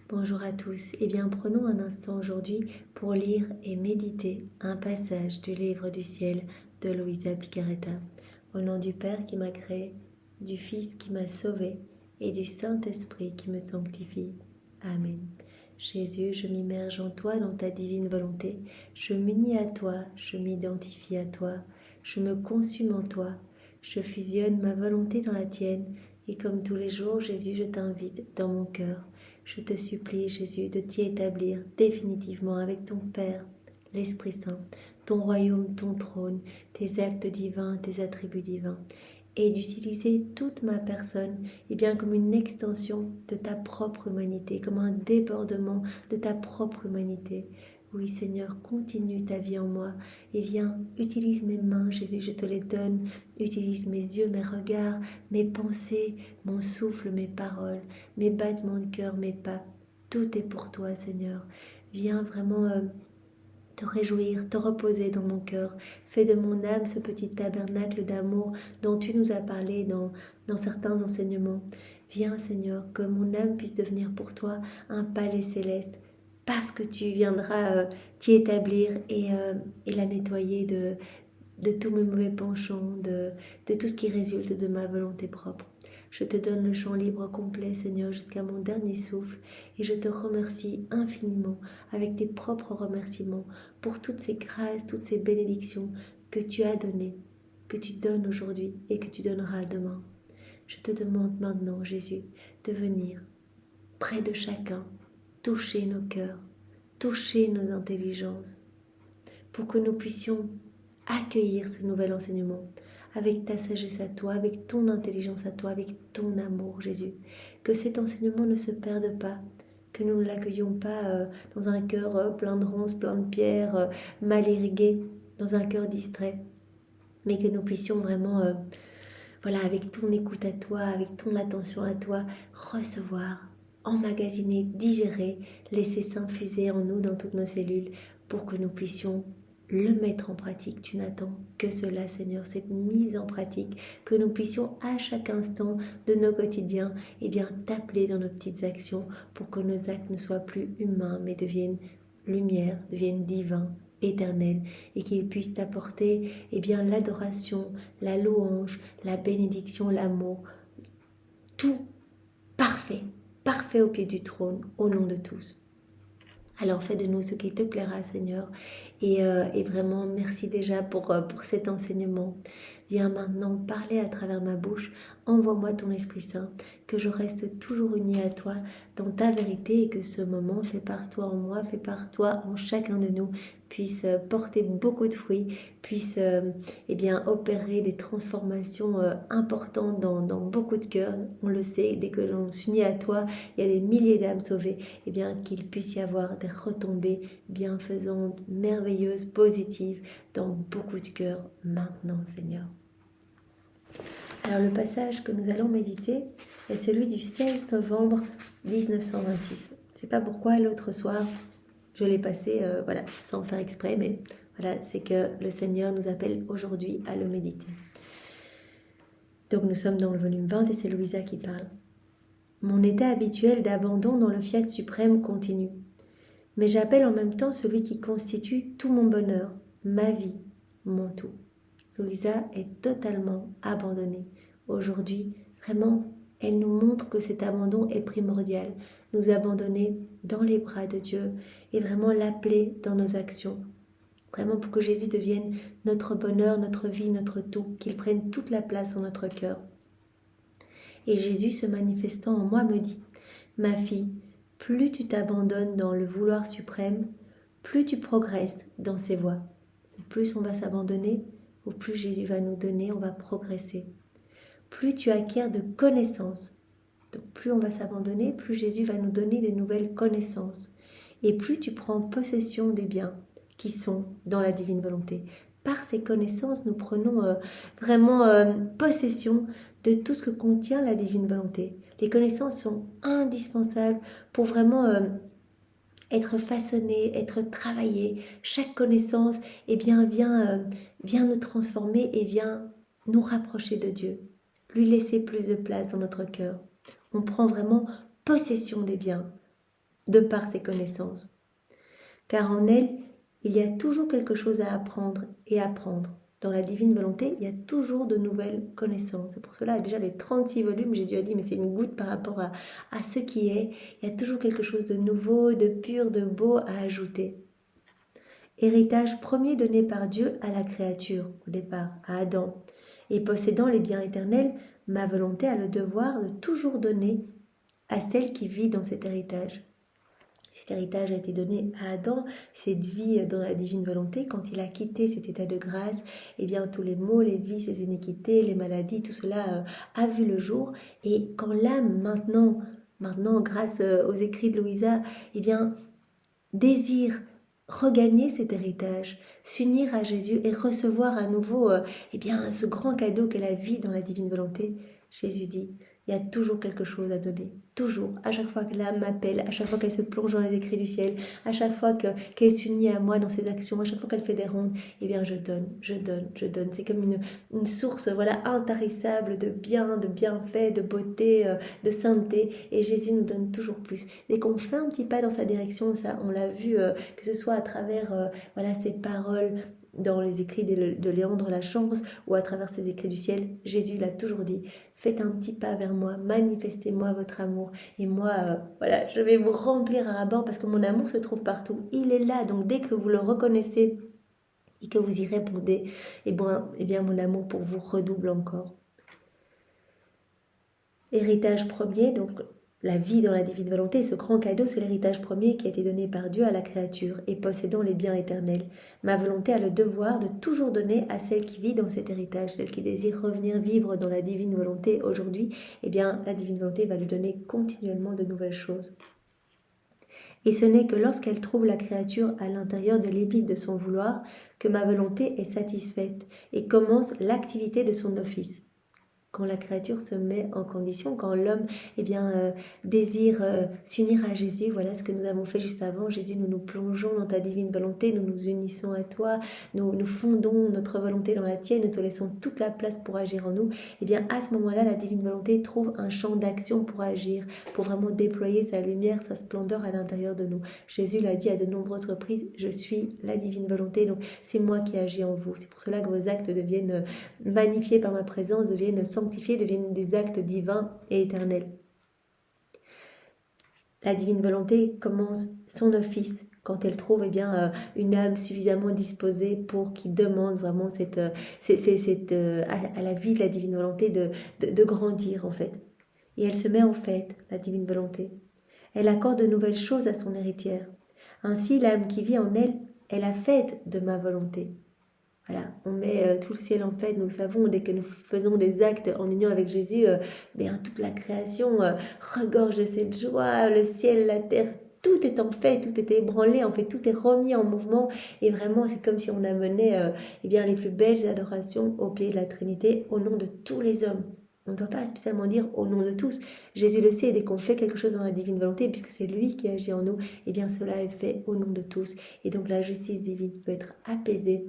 Bonjour à tous. Eh bien, prenons un instant aujourd'hui pour lire et méditer un passage du livre du ciel de Luisa Picaretta. Au nom du Père qui m'a créé, du Fils qui m'a sauvé et du Saint-Esprit qui me sanctifie. Amen. Jésus, je m'immerge en toi dans ta divine volonté. Je m'unis à toi, je m'identifie à toi, je me consume en toi. Je fusionne ma volonté dans la tienne et comme tous les jours, Jésus, je t'invite dans mon cœur. Je te supplie, Jésus, de t'y établir définitivement avec ton Père, l'Esprit Saint, ton royaume, ton trône, tes actes divins, tes attributs divins, et d'utiliser toute ma personne bien comme une extension de ta propre humanité, comme un débordement de ta propre humanité. Oui, Seigneur, continue ta vie en moi et viens, utilise mes mains, Jésus, je te les donne. Utilise mes yeux, mes regards, mes pensées, mon souffle, mes paroles, mes battements de cœur, mes pas. Tout est pour toi, Seigneur. Viens vraiment te réjouir, te reposer dans mon cœur. Fais de mon âme ce petit tabernacle d'amour dont tu nous as parlé dans certains enseignements. Viens, Seigneur, que mon âme puisse devenir pour toi un palais céleste, parce que tu viendras t'y établir et la nettoyer de tous mes mauvais penchants, de tout ce qui résulte de ma volonté propre. Je te donne le champ libre complet, Seigneur, jusqu'à mon dernier souffle, et je te remercie infiniment, avec tes propres remerciements, pour toutes ces grâces, toutes ces bénédictions que tu as données, que tu donnes aujourd'hui et que tu donneras demain. Je te demande maintenant, Jésus, de venir près de chacun, toucher nos cœurs, toucher nos intelligences, pour que nous puissions accueillir ce nouvel enseignement avec ta sagesse à toi, avec ton intelligence à toi, avec ton amour, Jésus. Que cet enseignement ne se perde pas, que nous ne l'accueillions pas dans un cœur plein de ronces, plein de pierres, mal irrigué, dans un cœur distrait, mais que nous puissions vraiment, avec ton écoute à toi, avec ton attention à toi, recevoir, emmagasiner, digérer, laisser s'infuser en nous dans toutes nos cellules pour que nous puissions le mettre en pratique. Tu n'attends que cela, Seigneur, cette mise en pratique, que nous puissions à chaque instant de nos quotidiens, t'appeler dans nos petites actions pour que nos actes ne soient plus humains, mais deviennent lumière, deviennent divins, éternels, et qu'ils puissent t'apporter l'adoration, la louange, la bénédiction, l'amour, tout parfait, parfait au pied du trône, au nom de tous. Alors fais de nous ce qui te plaira, Seigneur, et vraiment merci déjà pour cet enseignement. Viens maintenant parler à travers ma bouche, envoie-moi ton Esprit Saint, que je reste toujours unie à toi dans ta vérité et que ce moment fait par toi en moi, fait par toi en chacun de nous, puisse porter beaucoup de fruits, puisse opérer des transformations importantes dans beaucoup de cœurs. On le sait, dès que l'on s'unit à toi, il y a des milliers d'âmes sauvées, qu'il puisse y avoir des retombées bienfaisantes, merveilleuses, positives dans beaucoup de cœurs maintenant, Seigneur. Alors le passage que nous allons méditer est celui du 16 novembre 1926. Je ne sais pas pourquoi l'autre soir, je l'ai passé sans faire exprès, mais c'est que le Seigneur nous appelle aujourd'hui à le méditer. Donc nous sommes dans le volume 20 et c'est Louisa qui parle. Mon état habituel d'abandon dans le fiat suprême continue. Mais j'appelle en même temps celui qui constitue tout mon bonheur, ma vie, mon tout. Louisa est totalement abandonnée. Aujourd'hui, vraiment, elle nous montre que cet abandon est primordial. Nous abandonner dans les bras de Dieu et vraiment l'appeler dans nos actions. Vraiment pour que Jésus devienne notre bonheur, notre vie, notre tout, qu'il prenne toute la place dans notre cœur. Et Jésus, se manifestant en moi, me dit « Ma fille, plus tu t'abandonnes dans le vouloir suprême, plus tu progresses dans ses voies. Plus on va s'abandonner, ou plus Jésus va nous donner, on va progresser. Plus tu acquiers de connaissances, donc plus on va s'abandonner, plus Jésus va nous donner de nouvelles connaissances. Et plus tu prends possession des biens qui sont dans la divine volonté. Par ces connaissances, nous prenons possession de tout ce que contient la divine volonté. Les connaissances sont indispensables pour vraiment être façonnées, être travaillées. Chaque connaissance vient nous transformer et vient nous rapprocher de Dieu. Lui laisser plus de place dans notre cœur. On prend vraiment possession des biens. de par ses connaissances. Car en elle, il y a toujours quelque chose à apprendre et apprendre. Dans la divine volonté, il y a toujours de nouvelles connaissances. C'est pour cela, déjà les 36 volumes, Jésus a dit, mais c'est une goutte par rapport à ce qui est. Il y a toujours quelque chose de nouveau, de pur, de beau à ajouter. Héritage premier donné par Dieu à la créature, au départ, à Adam. Et possédant les biens éternels, ma volonté a le devoir de toujours donner à celle qui vit dans cet héritage. Cet héritage a été donné à Adam, cette vie dans la divine volonté. Quand il a quitté cet état de grâce, eh bien tous les maux, les vices, les iniquités, les maladies, tout cela a vu le jour. Et quand l'âme maintenant, grâce aux écrits de Louisa, eh bien désire regagner cet héritage, s'unir à Jésus et recevoir à nouveau eh bien ce grand cadeau qu'est la vie dans la divine volonté, Jésus dit, il y a toujours quelque chose à donner. Toujours, à chaque fois que l'âme m'appelle, à chaque fois qu'elle se plonge dans les écrits du ciel, à chaque fois qu'elle s'unit à moi dans ses actions, à chaque fois qu'elle fait des rondes, eh bien je donne, je donne, je donne. C'est comme une source voilà intarissable de bien, de bienfaits, de beauté, de sainteté. Et Jésus nous donne toujours plus. Dès qu'on fait un petit pas dans sa direction, ça, on l'a vu, que ce soit à travers voilà ces paroles dans les écrits de Léandre Lachance ou à travers ses écrits du ciel, Jésus l'a toujours dit, faites un petit pas vers moi, manifestez-moi votre amour et moi, voilà, je vais vous remplir à bord parce que mon amour se trouve partout, il est là, donc dès que vous le reconnaissez et que vous y répondez, eh bien mon amour pour vous redouble encore. Héritage premier, donc la vie dans la divine volonté, ce grand cadeau, c'est l'héritage premier qui a été donné par Dieu à la créature et possédant les biens éternels. Ma volonté a le devoir de toujours donner à celle qui vit dans cet héritage, celle qui désire revenir vivre dans la divine volonté aujourd'hui, eh bien la divine volonté va lui donner continuellement de nouvelles choses. Et ce n'est que lorsqu'elle trouve la créature à l'intérieur des limites de son vouloir que ma volonté est satisfaite et commence l'activité de son office. Quand la créature se met en condition, quand l'homme désire s'unir à Jésus, voilà ce que nous avons fait juste avant. Jésus, nous nous plongeons dans ta divine volonté, nous nous unissons à toi, nous fondons notre volonté dans la tienne, nous te laissons toute la place pour agir en nous. Et bien à ce moment-là, la divine volonté trouve un champ d'action pour agir, pour vraiment déployer sa lumière, sa splendeur à l'intérieur de nous. Jésus l'a dit à de nombreuses reprises, je suis la divine volonté, donc c'est moi qui agis en vous. C'est pour cela que vos actes deviennent magnifiés par ma présence, deviennent sanctifiés, deviennent des actes divins et éternels. La divine volonté commence son office quand elle trouve une âme suffisamment disposée pour qui demande vraiment à la vie de la divine volonté de grandir en fait. Et elle se met en fait, la divine volonté. Elle accorde de nouvelles choses à son héritière. Ainsi, l'âme qui vit en elle est la fête de ma volonté. Voilà, on met tout le ciel en fête, nous savons, dès que nous faisons des actes en union avec Jésus, toute la création regorge de cette joie, le ciel, la terre, tout est en fête, tout est ébranlé, en fait, tout est remis en mouvement, et vraiment c'est comme si on amenait les plus belles adorations au pied de la Trinité, au nom de tous les hommes. On ne doit pas spécialement dire au nom de tous. Jésus le sait, dès qu'on fait quelque chose dans la divine volonté, puisque c'est lui qui agit en nous, cela est fait au nom de tous. Et donc la justice divine peut être apaisée.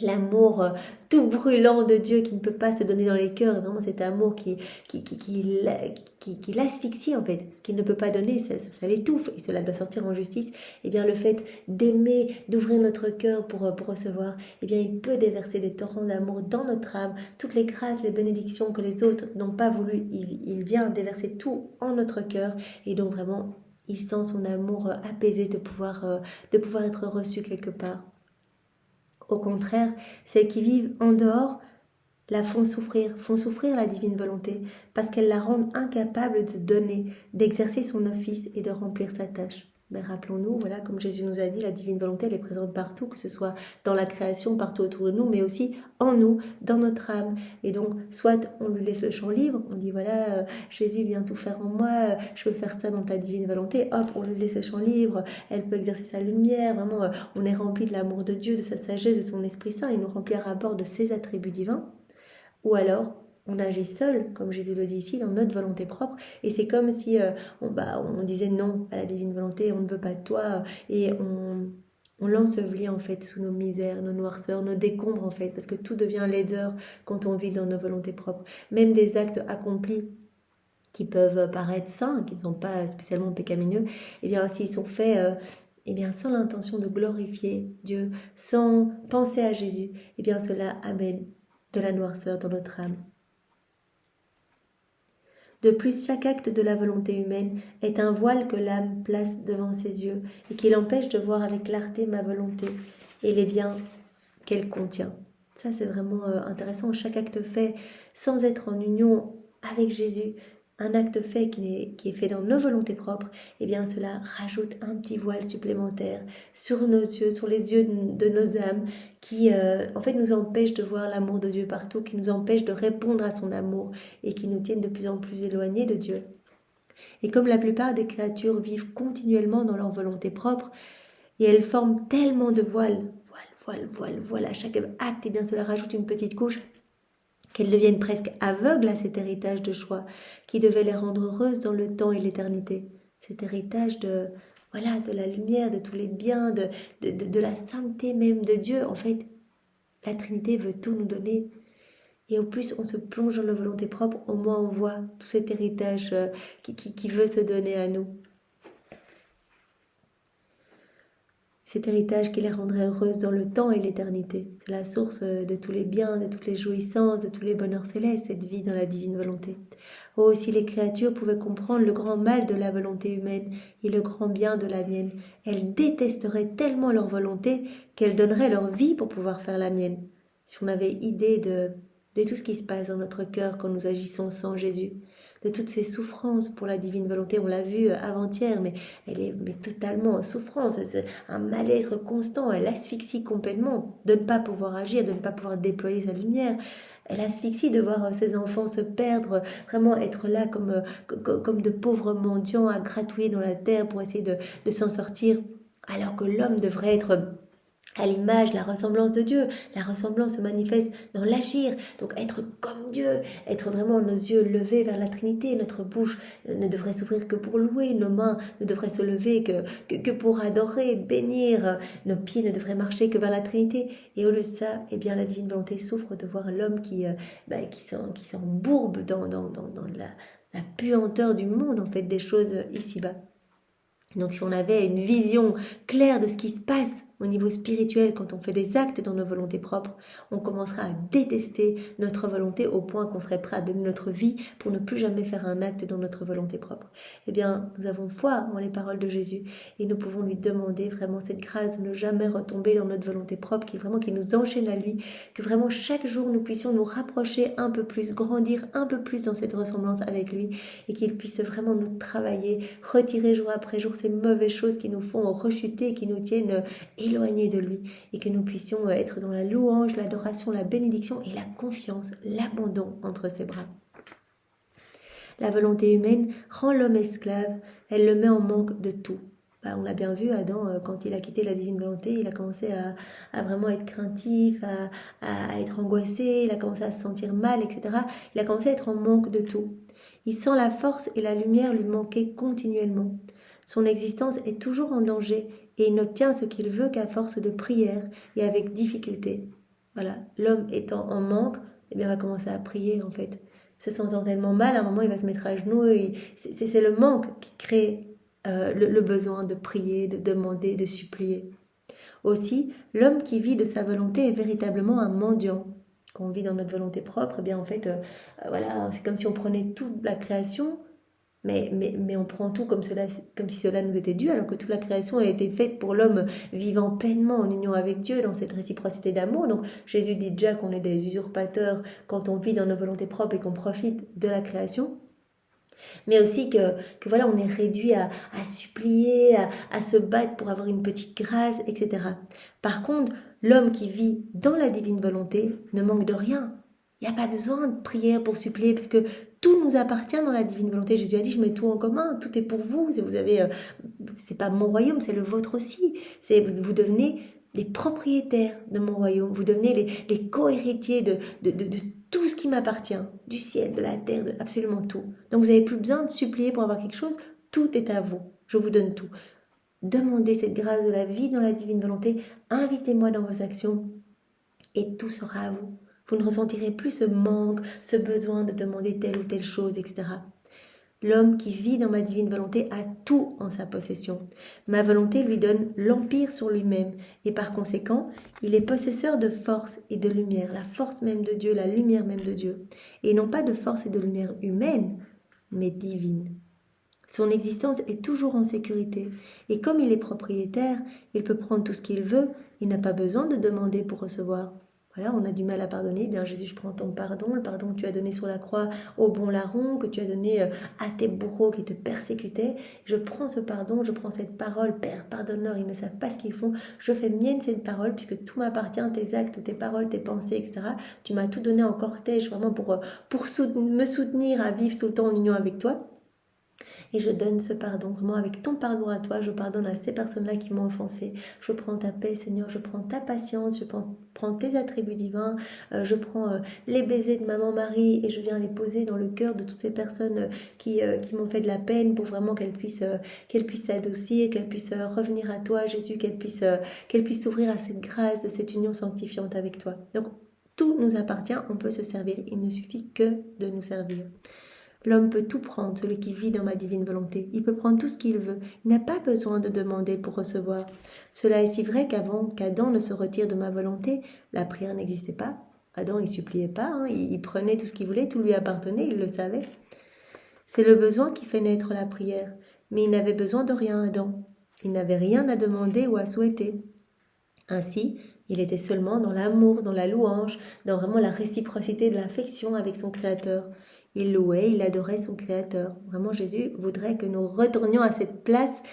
L'amour tout brûlant de Dieu qui ne peut pas se donner dans les cœurs, vraiment cet amour qui l'asphyxie en fait, ce qu'il ne peut pas donner, ça l'étouffe et cela doit sortir en justice. Et bien le fait d'aimer, d'ouvrir notre cœur pour recevoir, il peut déverser des torrents d'amour dans notre âme, toutes les grâces, les bénédictions que les autres n'ont pas voulu, il vient déverser tout en notre cœur et donc vraiment il sent son amour apaisé de pouvoir être reçu quelque part. Au contraire, celles qui vivent en dehors la font souffrir la divine volonté, parce qu'elles la rendent incapable de donner, d'exercer son office et de remplir sa tâche. Mais rappelons-nous, voilà, comme Jésus nous a dit, la divine volonté, elle est présente partout, que ce soit dans la création, partout autour de nous, mais aussi en nous, dans notre âme. Et donc, soit on lui laisse le champ libre, on dit, voilà, Jésus vient tout faire en moi, je veux faire ça dans ta divine volonté, hop, on lui laisse le champ libre, elle peut exercer sa lumière, vraiment, on est rempli de l'amour de Dieu, de sa sagesse, de son Esprit Saint, il nous remplit à bord de ses attributs divins. Ou alors, on agit seul, comme Jésus le dit ici, dans notre volonté propre. Et c'est comme si on disait non à la divine volonté, on ne veut pas de toi. Et on l'ensevelit en fait sous nos misères, nos noirceurs, nos décombres en fait. Parce que tout devient laideur quand on vit dans nos volontés propres. Même des actes accomplis qui peuvent paraître saints, qui ne sont pas spécialement pécamineux, eh bien s'ils sont faits eh bien, sans l'intention de glorifier Dieu, sans penser à Jésus, eh bien cela amène de la noirceur dans notre âme. De plus, chaque acte de la volonté humaine est un voile que l'âme place devant ses yeux et qui l'empêche de voir avec clarté ma volonté et les biens qu'elle contient. Ça, c'est vraiment intéressant. Chaque acte fait sans être en union avec Jésus, un acte fait qui est fait dans nos volontés propres, eh bien cela rajoute un petit voile supplémentaire sur nos yeux, sur les yeux de nos âmes, qui en fait nous empêche de voir l'amour de Dieu partout, qui nous empêche de répondre à son amour et qui nous tiennent de plus en plus éloignés de Dieu. Et comme la plupart des créatures vivent continuellement dans leur volonté propre, et elles forment tellement de voiles, voile, à chaque acte, eh bien cela rajoute une petite couche, qu'elles deviennent presque aveugles à cet héritage de choix qui devait les rendre heureuses dans le temps et l'éternité. Cet héritage de la lumière, de tous les biens, de la sainteté même de Dieu. En fait, la Trinité veut tout nous donner. Et au plus on se plonge dans nos volontés propres, au moins on voit tout cet héritage qui veut se donner à nous. Cet héritage qui les rendrait heureuses dans le temps et l'éternité. C'est la source de tous les biens, de toutes les jouissances, de tous les bonheurs célestes, cette vie dans la divine volonté. Oh, si les créatures pouvaient comprendre le grand mal de la volonté humaine et le grand bien de la mienne, elles détesteraient tellement leur volonté qu'elles donneraient leur vie pour pouvoir faire la mienne. Si on avait idée de tout ce qui se passe dans notre cœur quand nous agissons sans Jésus, de toutes ces souffrances pour la divine volonté. On l'a vu avant-hier, mais elle est totalement en souffrance, c'est un mal-être constant, elle asphyxie complètement de ne pas pouvoir agir, de ne pas pouvoir déployer sa lumière. Elle asphyxie de voir ses enfants se perdre, vraiment être là comme de pauvres mendiants à gratouiller dans la terre pour essayer de s'en sortir, alors que l'homme devrait être à l'image, la ressemblance de Dieu. La ressemblance se manifeste dans l'agir, donc être comme Dieu, être vraiment nos yeux levés vers la Trinité, notre bouche ne devrait s'ouvrir que pour louer, nos mains ne devraient se lever que pour adorer, bénir, nos pieds ne devraient marcher que vers la Trinité. Et au lieu de ça, eh bien la divine volonté souffre de voir l'homme qui s'embourbe dans la puanteur du monde, en fait, des choses ici-bas. Donc si on avait une vision claire de ce qui se passe au niveau spirituel, quand on fait des actes dans nos volontés propres, on commencera à détester notre volonté au point qu'on serait prêt à donner notre vie pour ne plus jamais faire un acte dans notre volonté propre. Eh bien, nous avons foi en les paroles de Jésus et nous pouvons lui demander vraiment cette grâce de ne jamais retomber dans notre volonté propre qui nous enchaîne à lui, que vraiment chaque jour nous puissions nous rapprocher un peu plus, grandir un peu plus dans cette ressemblance avec lui et qu'il puisse vraiment nous travailler, retirer jour après jour ces mauvaises choses qui nous font rechuter, qui nous tiennent éloignés de lui et que nous puissions être dans la louange, l'adoration, la bénédiction et la confiance, l'abandon entre ses bras. La volonté humaine rend l'homme esclave, elle le met en manque de tout. On l'a bien vu, Adam, quand il a quitté la divine volonté, il a commencé à vraiment être craintif, à être angoissé, il a commencé à se sentir mal, etc. Il a commencé à être en manque de tout. Il sent la force et la lumière lui manquer continuellement. Son existence est toujours en danger et il n'obtient ce qu'il veut qu'à force de prière et avec difficulté. Voilà, l'homme étant en manque, eh bien, il va commencer à prier en fait. Se sentant tellement mal, à un moment il va se mettre à genoux et c'est le manque qui crée le besoin de prier, de demander, de supplier. Aussi, l'homme qui vit de sa volonté est véritablement un mendiant. Quand on vit dans notre volonté propre, eh bien en fait, c'est comme si on prenait toute la création, mais on prend tout comme si cela nous était dû, alors que toute la création a été faite pour l'homme vivant pleinement en union avec Dieu, dans cette réciprocité d'amour. Donc Jésus dit déjà qu'on est des usurpateurs quand on vit dans nos volontés propres et qu'on profite de la création. Mais aussi que on est réduit à supplier, à se battre pour avoir une petite grâce, etc. Par contre, l'homme qui vit dans la divine volonté ne manque de rien. Il n'y a pas besoin de prière pour supplier, parce que tout nous appartient dans la divine volonté. Jésus a dit, je mets tout en commun, tout est pour vous. C'est pas mon royaume, c'est le vôtre aussi. Vous devenez les propriétaires de mon royaume, vous devenez les co-héritiers de tout ce qui m'appartient, du ciel, de la terre, de absolument tout. Donc vous n'avez plus besoin de supplier pour avoir quelque chose, tout est à vous, je vous donne tout. Demandez cette grâce de la vie dans la divine volonté, invitez-moi dans vos actions et tout sera à vous. Vous ne ressentirez plus ce manque, ce besoin de demander telle ou telle chose, etc. L'homme qui vit dans ma divine volonté a tout en sa possession. Ma volonté lui donne l'empire sur lui-même et par conséquent, il est possesseur de force et de lumière, la force même de Dieu, la lumière même de Dieu, et non pas de force et de lumière humaine, mais divine. Son existence est toujours en sécurité et comme il est propriétaire, il peut prendre tout ce qu'il veut, il n'a pas besoin de demander pour recevoir. Voilà, on a du mal à pardonner. Eh bien, Jésus, je prends ton pardon, le pardon que tu as donné sur la croix au bon larron, que tu as donné à tes bourreaux qui te persécutaient. Je prends ce pardon, je prends cette parole. Père, pardonne-leur, ils ne savent pas ce qu'ils font. Je fais mienne cette parole, puisque tout m'appartient, tes actes, tes paroles, tes pensées, etc. Tu m'as tout donné en cortège, vraiment pour me soutenir à vivre tout le temps en union avec toi. Et je donne ce pardon, vraiment avec ton pardon à toi, je pardonne à ces personnes-là qui m'ont offensé. Je prends ta paix, Seigneur, je prends ta patience, je prends tes attributs divins, je prends les baisers de maman Marie et je viens les poser dans le cœur de toutes ces personnes qui m'ont fait de la peine pour vraiment qu'elles puissent s'adoucir, qu'elles puissent revenir à toi, Jésus, qu'elles puissent s'ouvrir à cette grâce de cette union sanctifiante avec toi. Donc, tout nous appartient, on peut se servir, il ne suffit que de nous servir. L'homme peut tout prendre, celui qui vit dans ma divine volonté. Il peut prendre tout ce qu'il veut. Il n'a pas besoin de demander pour recevoir. Cela est si vrai qu'avant qu'Adam ne se retire de ma volonté, la prière n'existait pas. Adam, il suppliait pas, hein. Il prenait tout ce qu'il voulait, tout lui appartenait, il le savait. C'est le besoin qui fait naître la prière. Mais il n'avait besoin de rien, Adam. Il n'avait rien à demander ou à souhaiter. Ainsi, il était seulement dans l'amour, dans la louange, dans vraiment la réciprocité de l'affection avec son Créateur. Il louait, il adorait son Créateur. Vraiment, Jésus voudrait que nous retournions à cette place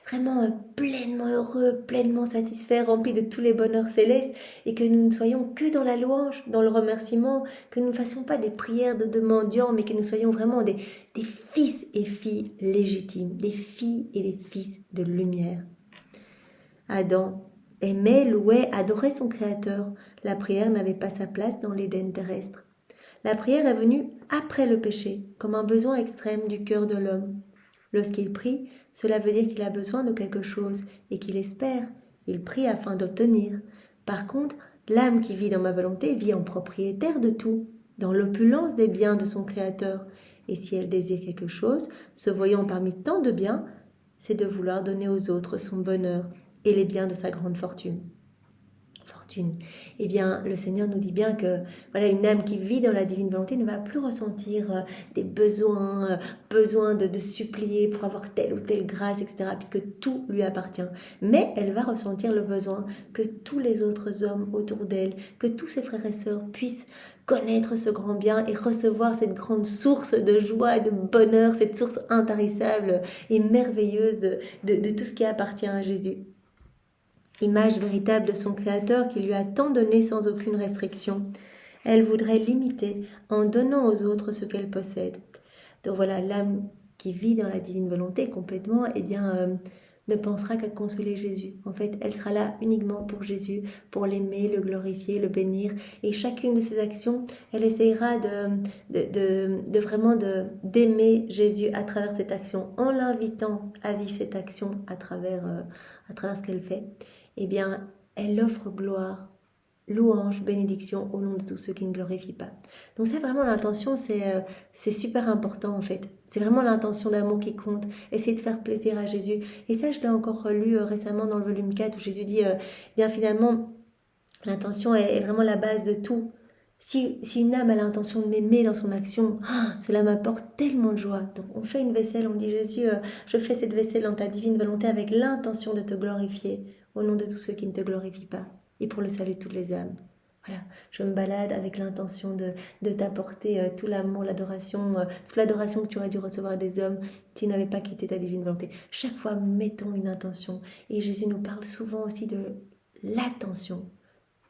vraiment pleinement heureux, pleinement satisfait, rempli de tous les bonheurs célestes et que nous ne soyons que dans la louange, dans le remerciement, que nous ne fassions pas des prières de mendiants, mais que nous soyons vraiment des fils et filles légitimes, des filles et des fils de lumière. Adam aimait, louait, adorait son Créateur. La prière n'avait pas sa place dans l'Éden terrestre. La prière est venue après le péché, comme un besoin extrême du cœur de l'homme. Lorsqu'il prie, cela veut dire qu'il a besoin de quelque chose et qu'il espère. Il prie afin d'obtenir. Par contre, l'âme qui vit dans ma volonté vit en propriétaire de tout, dans l'opulence des biens de son Créateur. Et si elle désire quelque chose, se voyant parmi tant de biens, c'est de vouloir donner aux autres son bonheur et les biens de sa grande fortune. Eh bien, le Seigneur nous dit bien que voilà, une âme qui vit dans la divine volonté ne va plus ressentir des besoins de supplier pour avoir telle ou telle grâce, etc., puisque tout lui appartient. Mais elle va ressentir le besoin que tous les autres hommes autour d'elle, que tous ses frères et sœurs puissent connaître ce grand bien et recevoir cette grande source de joie et de bonheur, cette source intarissable et merveilleuse de tout ce qui appartient à Jésus. Image véritable de son Créateur qui lui a tant donné sans aucune restriction. Elle voudrait l'imiter en donnant aux autres ce qu'elle possède. Donc voilà, l'âme qui vit dans la divine volonté complètement, ne pensera qu'à consoler Jésus. En fait, elle sera là uniquement pour Jésus, pour l'aimer, le glorifier, le bénir. Et chacune de ses actions, elle essayera d'aimer Jésus à travers cette action, en l'invitant à vivre cette action à travers ce qu'elle fait. Eh bien, elle offre gloire, louange, bénédiction au nom de tous ceux qui ne glorifient pas. Donc ça, vraiment, l'intention, c'est super important en fait. C'est vraiment l'intention d'amour qui compte. Essayer de faire plaisir à Jésus. Et ça, je l'ai encore lu récemment dans le volume 4 où Jésus dit, bien finalement, l'intention est vraiment la base de tout. Si une âme a l'intention de m'aimer dans son action, cela m'apporte tellement de joie. Donc on fait une vaisselle, on dit Jésus, je fais cette vaisselle dans ta divine volonté avec l'intention de te glorifier au nom de tous ceux qui ne te glorifient pas et pour le salut de toutes les âmes. Voilà, je me balade avec l'intention de t'apporter tout l'amour, l'adoration, toute l'adoration que tu aurais dû recevoir des hommes qui n'avaient pas quitté ta divine volonté. Chaque fois, mettons une intention. Et Jésus nous parle souvent aussi de l'attention.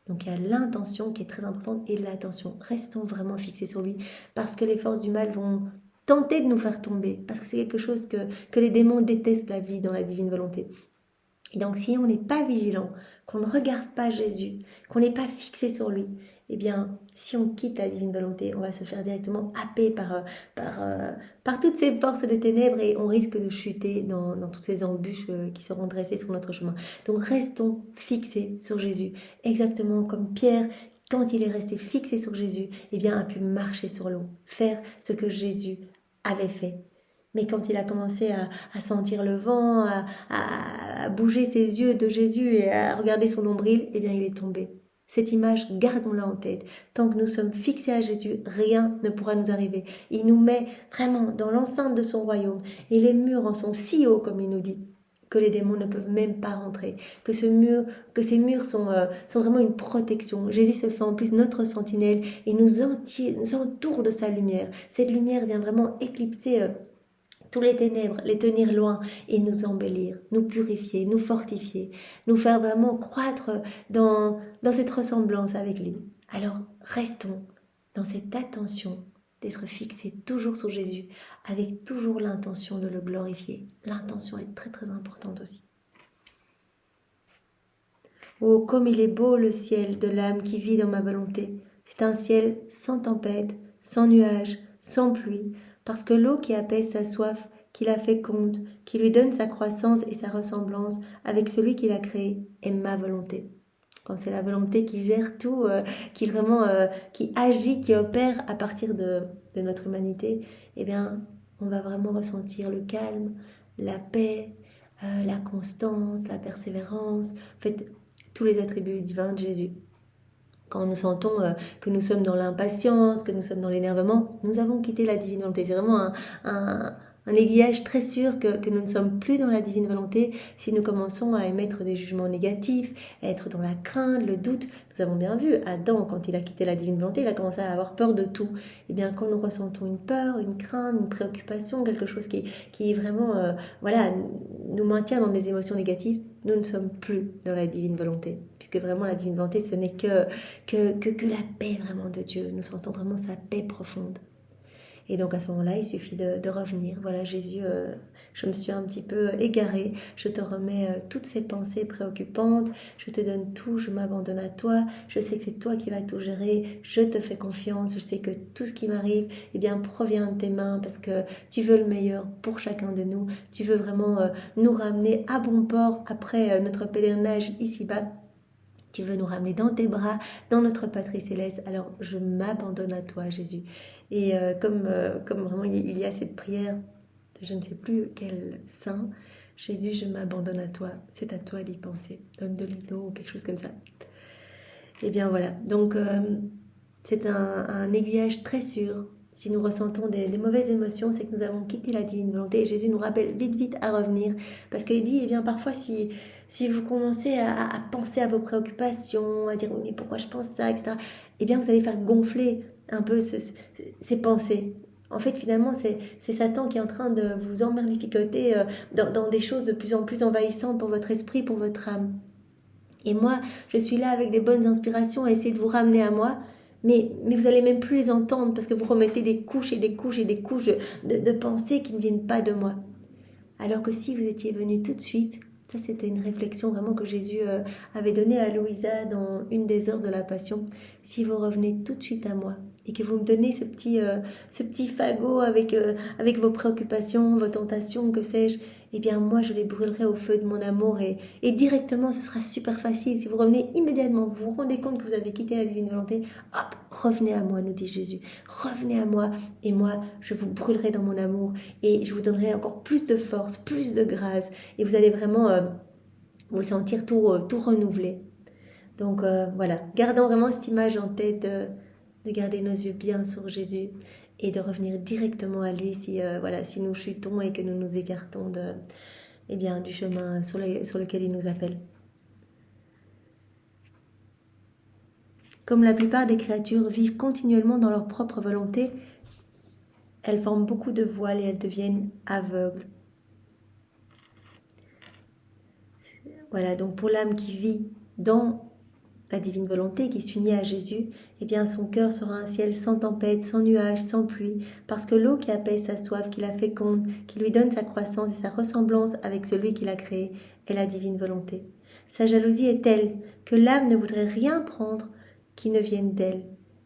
Donc il y a l'intention qui est très importante et l'attention. Restons vraiment fixés sur lui parce que les forces du mal vont tenter de nous faire tomber parce que c'est quelque chose que les démons détestent, la vie dans la divine volonté. Et donc si on n'est pas vigilant, qu'on ne regarde pas Jésus, qu'on n'est pas fixé sur lui, eh bien si on quitte la divine volonté, on va se faire directement happer par toutes ces forces des ténèbres et on risque de chuter dans toutes ces embûches qui seront dressées sur notre chemin. Donc restons fixés sur Jésus, exactement comme Pierre, quand il est resté fixé sur Jésus, eh bien a pu marcher sur l'eau, faire ce que Jésus avait fait. Mais quand il a commencé à sentir le vent, à bouger ses yeux de Jésus et à regarder son nombril, eh bien il est tombé. Cette image, gardons-la en tête. Tant que nous sommes fixés à Jésus, rien ne pourra nous arriver. Il nous met vraiment dans l'enceinte de son royaume. Et les murs en sont si hauts, comme il nous dit, que les démons ne peuvent même pas rentrer. Que ces murs sont vraiment une protection. Jésus se fait en plus notre sentinelle et nous entoure de sa lumière. Cette lumière vient vraiment éclipser tous les ténèbres, les tenir loin et nous embellir, nous purifier, nous fortifier, nous faire vraiment croître dans cette ressemblance avec lui. Alors restons dans cette attention d'être fixés toujours sur Jésus, avec toujours l'intention de le glorifier. L'intention est très très importante aussi. Oh, comme il est beau le ciel de l'âme qui vit dans ma volonté. C'est un ciel sans tempête, sans nuages, sans pluie, parce que l'eau qui apaise sa soif, qui la féconde, qui lui donne sa croissance et sa ressemblance avec celui qui l'a créé, est ma volonté. Quand c'est la volonté qui gère tout, qui agit, qui opère à partir de notre humanité, eh bien, on va vraiment ressentir le calme, la paix, la constance, la persévérance, en fait, tous les attributs divins de Jésus. Quand nous sentons que nous sommes dans l'impatience, que nous sommes dans l'énervement, nous avons quitté la divine volonté. C'est vraiment un aiguillage très sûr que nous ne sommes plus dans la divine volonté si nous commençons à émettre des jugements négatifs, à être dans la crainte, le doute. Nous avons bien vu, Adam, quand il a quitté la divine volonté, il a commencé à avoir peur de tout. Et bien, quand nous ressentons une peur, une crainte, une préoccupation, quelque chose qui vraiment nous maintient dans des émotions négatives, nous ne sommes plus dans la divine volonté. Puisque vraiment, la divine volonté, ce n'est que la paix vraiment de Dieu. Nous sentons vraiment sa paix profonde. Et donc à ce moment-là, il suffit de revenir. Voilà, Jésus, je me suis un petit peu égarée. Je te remets toutes ces pensées préoccupantes. Je te donne tout, je m'abandonne à toi. Je sais que c'est toi qui vas tout gérer. Je te fais confiance. Je sais que tout ce qui m'arrive, eh bien, provient de tes mains parce que tu veux le meilleur pour chacun de nous. Tu veux vraiment nous ramener à bon port après notre pèlerinage ici-bas. Tu veux nous ramener dans tes bras, dans notre patrie céleste. Alors, je m'abandonne à toi, Jésus. Et comme vraiment il y a cette prière, de je ne sais plus quel saint, Jésus, je m'abandonne à toi. C'est à toi d'y penser. Donne de l'eau ou quelque chose comme ça. Et bien voilà. Donc, c'est un aiguillage très sûr. Si nous ressentons des mauvaises émotions, c'est que nous avons quitté la divine volonté. Et Jésus nous rappelle vite à revenir. Parce qu'il dit, eh bien, parfois, si vous commencez à penser à vos préoccupations, à dire mais pourquoi je pense ça, etc., eh bien vous allez faire gonfler un peu ces pensées. En fait, finalement, c'est Satan qui est en train de vous emmerlificoter dans des choses de plus en plus envahissantes pour votre esprit, pour votre âme. Et moi, je suis là avec des bonnes inspirations à essayer de vous ramener à moi, mais vous n'allez même plus les entendre parce que vous remettez des couches et des couches et des couches de pensées qui ne viennent pas de moi. Alors que si vous étiez venu tout de suite, ça c'était une réflexion vraiment que Jésus avait donnée à Louisa dans une des heures de la Passion. Si vous revenez tout de suite à moi et que vous me donnez ce petit fagot avec vos préoccupations, vos tentations, que sais-je, eh bien moi je les brûlerai au feu de mon amour et directement ce sera super facile. Si vous revenez immédiatement, vous vous rendez compte que vous avez quitté la divine volonté, hop, revenez à moi, nous dit Jésus. Revenez à moi et moi je vous brûlerai dans mon amour et je vous donnerai encore plus de force, plus de grâce et vous allez vraiment vous sentir tout renouvelé. Donc voilà, gardons vraiment cette image en tête de garder nos yeux bien sur Jésus et de revenir directement à lui si nous chutons et que nous nous écartons du chemin sur lequel il nous appelle. Comme la plupart des créatures vivent continuellement dans leur propre volonté, elles forment beaucoup de voiles et elles deviennent aveugles. Voilà, donc pour l'âme qui vit dans la divine volonté, qui s'unit à Jésus, eh bien son cœur sera un ciel sans tempête, sans nuages, sans pluie, parce que l'eau qui apaise sa soif, qui la féconde, qui lui donne sa croissance et sa ressemblance avec celui qui l'a créé, est la divine volonté. Sa jalousie est telle que l'âme ne voudrait rien prendre qui ne vienne d'elle.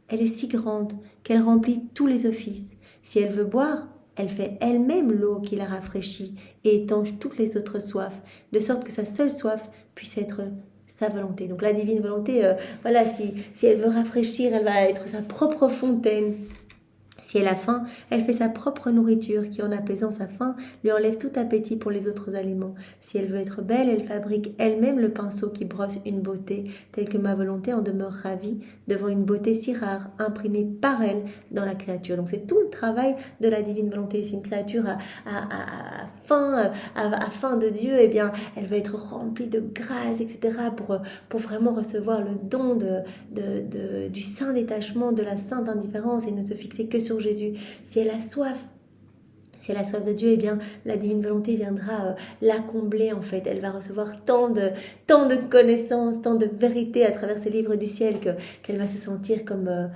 Elle est si grande qu'elle remplit tous les offices. Si elle veut boire, elle fait elle-même l'eau qui la rafraîchit et étanche toutes les autres soifs, de sorte que sa seule soif puisse être sa volonté. Donc la divine volonté, si elle veut rafraîchir, elle va être sa propre fontaine. Si elle a faim, elle fait sa propre nourriture qui, en apaisant sa faim, lui enlève tout appétit pour les autres aliments. Si elle veut être belle, elle fabrique elle-même le pinceau qui brosse une beauté, telle que ma volonté en demeure ravie devant une beauté si rare, imprimée par elle dans la créature. Donc c'est tout le travail de la divine volonté. Si une créature a faim de Dieu, eh bien, elle va être remplie de grâce, etc., pour vraiment recevoir le don du saint détachement, de la sainte indifférence et ne se fixer que sur Jésus. Si elle a soif de Dieu, eh bien, la divine volonté viendra la combler en fait. Elle va recevoir tant de connaissances, tant de vérités à travers ces livres du ciel qu'elle va se sentir comme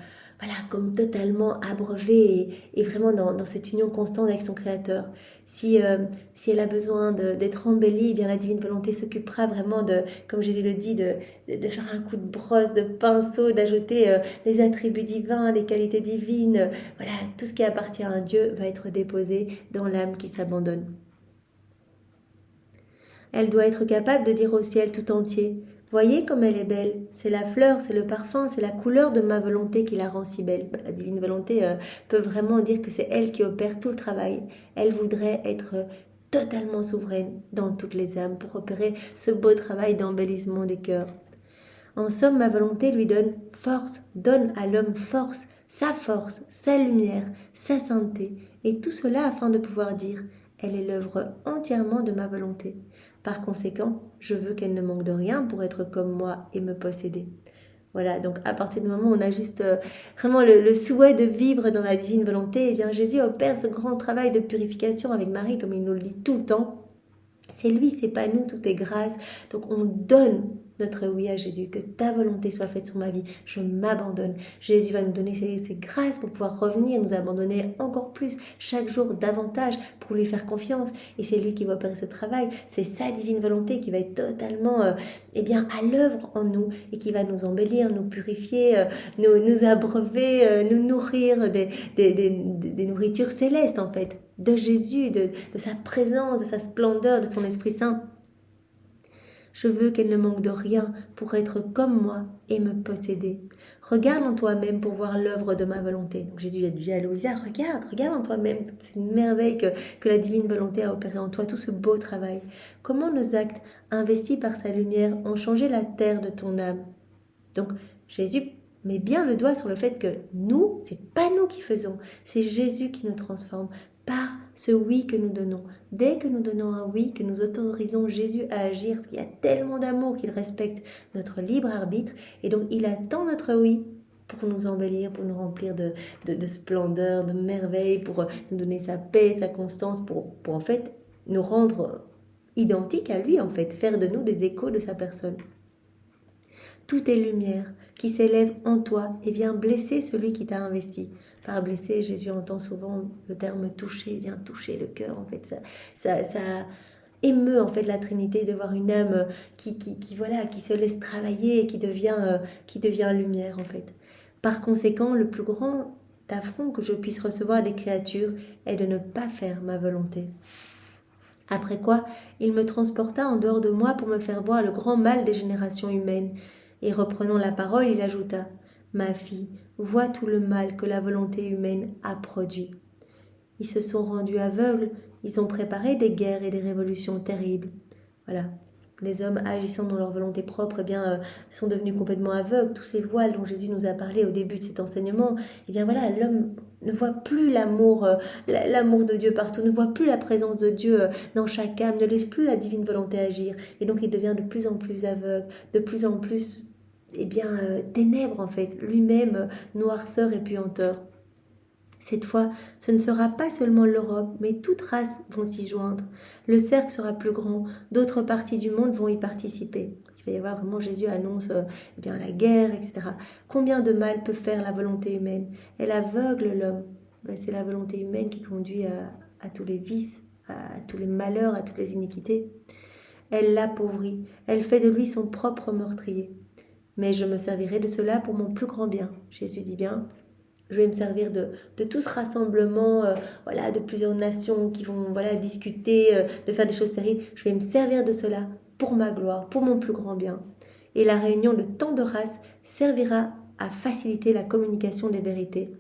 totalement abreuvée et vraiment dans cette union constante avec son Créateur. Si elle a besoin d'être embellie, eh bien la divine volonté s'occupera vraiment comme Jésus le dit, de faire un coup de brosse, de pinceau, d'ajouter les attributs divins, les qualités divines. Voilà, tout ce qui appartient à un Dieu va être déposé dans l'âme qui s'abandonne. Elle doit être capable de dire au ciel tout entier: voyez comme elle est belle, c'est la fleur, c'est le parfum, c'est la couleur de ma volonté qui la rend si belle. La divine volonté peut vraiment dire que c'est elle qui opère tout le travail. Elle voudrait être totalement souveraine dans toutes les âmes pour opérer ce beau travail d'embellissement des cœurs. En somme, ma volonté lui donne force, donne à l'homme force, sa lumière, sa sainteté, et tout cela afin de pouvoir dire: elle est l'œuvre entièrement de ma volonté. Par conséquent, je veux qu'elle ne manque de rien pour être comme moi et me posséder. Voilà, donc à partir du moment où on a juste vraiment le souhait de vivre dans la divine volonté, eh bien Jésus opère ce grand travail de purification avec Marie, comme il nous le dit tout le temps. C'est lui, c'est pas nous, tout est grâce. Donc on donne notre oui à Jésus, que ta volonté soit faite sur ma vie, je m'abandonne. Jésus va nous donner ses grâces pour pouvoir revenir, nous abandonner encore plus, chaque jour davantage, pour lui faire confiance. Et c'est lui qui va opérer ce travail, c'est sa divine volonté qui va être totalement à l'œuvre en nous et qui va nous embellir, nous purifier, nous abreuver, nous nourrir des nourritures célestes en fait, de Jésus, de sa présence, de sa splendeur, de son Esprit Saint. Je veux qu'elle ne manque de rien pour être comme moi et me posséder. Regarde en toi-même pour voir l'œuvre de ma volonté. Donc Jésus a dit à Louisa, regarde en toi-même toute cette merveille que la divine volonté a opéré en toi, tout ce beau travail. Comment nos actes, investis par sa lumière, ont changé la terre de ton âme. Donc Jésus met bien le doigt sur le fait que nous, c'est pas nous qui faisons, c'est Jésus qui nous transforme par ce oui que nous donnons. Dès que nous donnons un oui, que nous autorisons Jésus à agir, parce qu'il y a tellement d'amour qu'il respecte notre libre arbitre, et donc il attend notre oui pour nous embellir, pour nous remplir de splendeur, de merveille, pour nous donner sa paix, sa constance, pour en fait nous rendre identiques à lui, en fait, faire de nous des échos de sa personne. Tout est lumière qui s'élève en toi et vient blesser celui qui t'a investi. Par blesser, Jésus entend souvent le terme toucher, vient toucher le cœur. En fait, ça émeut en fait la Trinité de voir une âme qui se laisse travailler et qui devient lumière en fait. Par conséquent, le plus grand affront que je puisse recevoir des créatures est de ne pas faire ma volonté. Après quoi, il me transporta en dehors de moi pour me faire voir le grand mal des générations humaines. Et reprenant la parole, il ajouta: ma fille, vois tout le mal que la volonté humaine a produit. Ils se sont rendus aveugles, ils ont préparé des guerres et des révolutions terribles. Voilà. Les hommes agissant dans leur volonté propre sont devenus complètement aveugles. Tous ces voiles dont Jésus nous a parlé au début de cet enseignement, l'homme ne voit plus l'amour de Dieu partout, ne voit plus la présence de Dieu dans chaque âme, ne laisse plus la divine volonté agir. Et donc il devient de plus en plus aveugle, de plus en plus ténèbres en fait, lui-même noirceur et puanteur. Cette fois, ce ne sera pas seulement l'Europe, mais toutes races vont s'y joindre. Le cercle sera plus grand, d'autres parties du monde vont y participer. Il va y avoir vraiment, Jésus annonce la guerre, etc. Combien de mal peut faire la volonté humaine? Elle aveugle l'homme. C'est la volonté humaine qui conduit à tous les vices, à tous les malheurs, à toutes les iniquités. Elle l'appauvrit, elle fait de lui son propre meurtrier. Mais je me servirai de cela pour mon plus grand bien. Jésus dit bien, je vais me servir de tout ce rassemblement de plusieurs nations qui vont discuter, de faire des choses sérieuses. Je vais me servir de cela pour ma gloire, pour mon plus grand bien. Et la réunion de tant de races servira à faciliter la communication des vérités.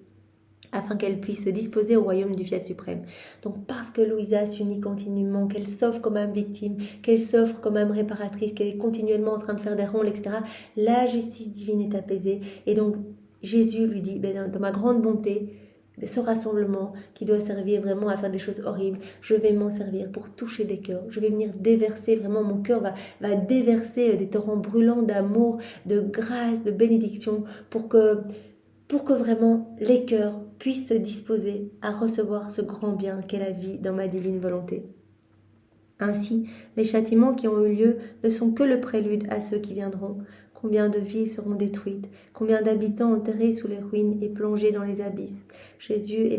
afin qu'elle puisse se disposer au royaume du Fiat suprême. Donc parce que Louisa s'unit continuellement, qu'elle s'offre comme âme victime, qu'elle s'offre comme âme réparatrice, qu'elle est continuellement en train de faire des ronds, etc., la justice divine est apaisée. Et donc Jésus lui dit, dans ma grande bonté, ce rassemblement qui doit servir vraiment à faire des choses horribles, je vais m'en servir pour toucher des cœurs. Je vais venir déverser, vraiment mon cœur va déverser des torrents brûlants d'amour, de grâce, de bénédiction pour que vraiment les cœurs puissent se disposer à recevoir ce grand bien qu'est la vie dans ma divine volonté. Ainsi, les châtiments qui ont eu lieu ne sont que le prélude à ceux qui viendront. Combien de vies seront détruites, combien d'habitants enterrés sous les ruines et plongés dans les abysses. Jésus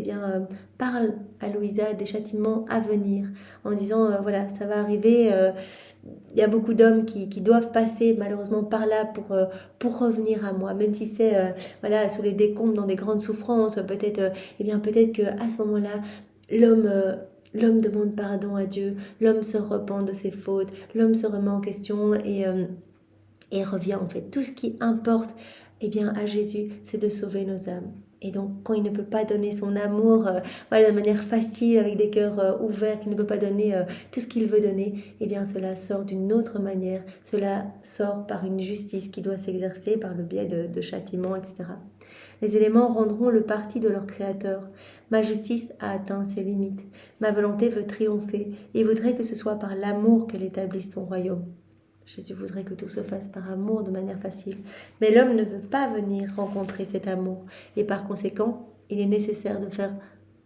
parle à Louisa des châtiments à venir en disant voilà, ça va arriver. Il y a beaucoup d'hommes qui doivent passer malheureusement par là pour revenir à moi, même si c'est sous les décombres, dans des grandes souffrances, peut-être qu'à ce moment-là, l'homme demande pardon à Dieu, l'homme se repent de ses fautes, l'homme se remet en question et revient en fait. Tout ce qui importe à Jésus, c'est de sauver nos âmes. Et donc, quand il ne peut pas donner son amour de manière facile, avec des cœurs ouverts, qu'il ne peut pas donner tout ce qu'il veut donner, cela sort d'une autre manière. Cela sort par une justice qui doit s'exercer par le biais de châtiments, etc. Les éléments rendront le parti de leur Créateur. Ma justice a atteint ses limites. Ma volonté veut triompher et voudrait que ce soit par l'amour qu'elle établisse son royaume. Jésus voudrait que tout se fasse par amour de manière facile. Mais l'homme ne veut pas venir rencontrer cet amour. Et par conséquent, il est nécessaire de faire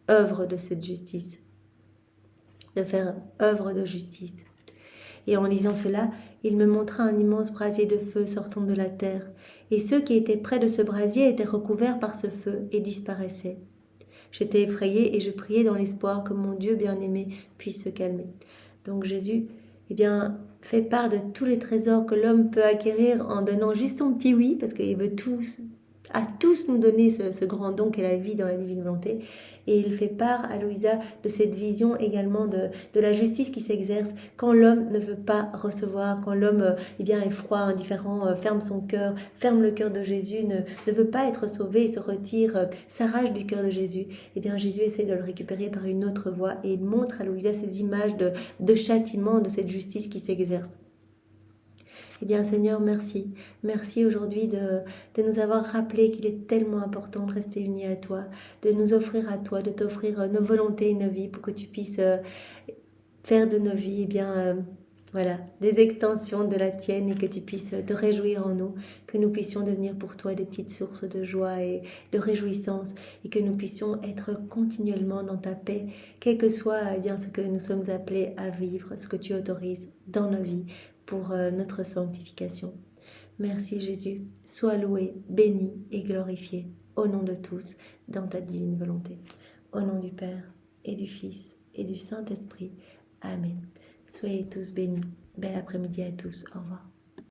œuvre de cette justice. De faire œuvre de justice. Et en lisant cela, il me montra un immense brasier de feu sortant de la terre. Et ceux qui étaient près de ce brasier étaient recouverts par ce feu et disparaissaient. J'étais effrayée et je priais dans l'espoir que mon Dieu bien-aimé puisse se calmer. Donc Jésus fait part de tous les trésors que l'homme peut acquérir en donnant juste son petit oui, parce qu'il veut à tous nous donner ce grand don qu'est la vie dans la divine volonté. Et il fait part à Louisa de cette vision également de la justice qui s'exerce quand l'homme ne veut pas recevoir, quand l'homme est froid, indifférent, ferme son cœur, ferme le cœur de Jésus, ne veut pas être sauvé et se retire, s'arrache du cœur de Jésus. Jésus essaie de le récupérer par une autre voie et il montre à Louisa ces images de châtiment, de cette justice qui s'exerce. Seigneur, merci. Merci aujourd'hui de nous avoir rappelé qu'il est tellement important de rester unis à toi, de nous offrir à toi, de t'offrir nos volontés et nos vies pour que tu puisses faire de nos vies des extensions de la tienne et que tu puisses te réjouir en nous, que nous puissions devenir pour toi des petites sources de joie et de réjouissance et que nous puissions être continuellement dans ta paix, quel que soit ce que nous sommes appelés à vivre, ce que tu autorises dans nos vies pour notre sanctification. Merci Jésus, sois loué, béni et glorifié au nom de tous dans ta divine volonté. Au nom du Père et du Fils et du Saint-Esprit. Amen. Soyez tous bénis. Bel après-midi à tous. Au revoir.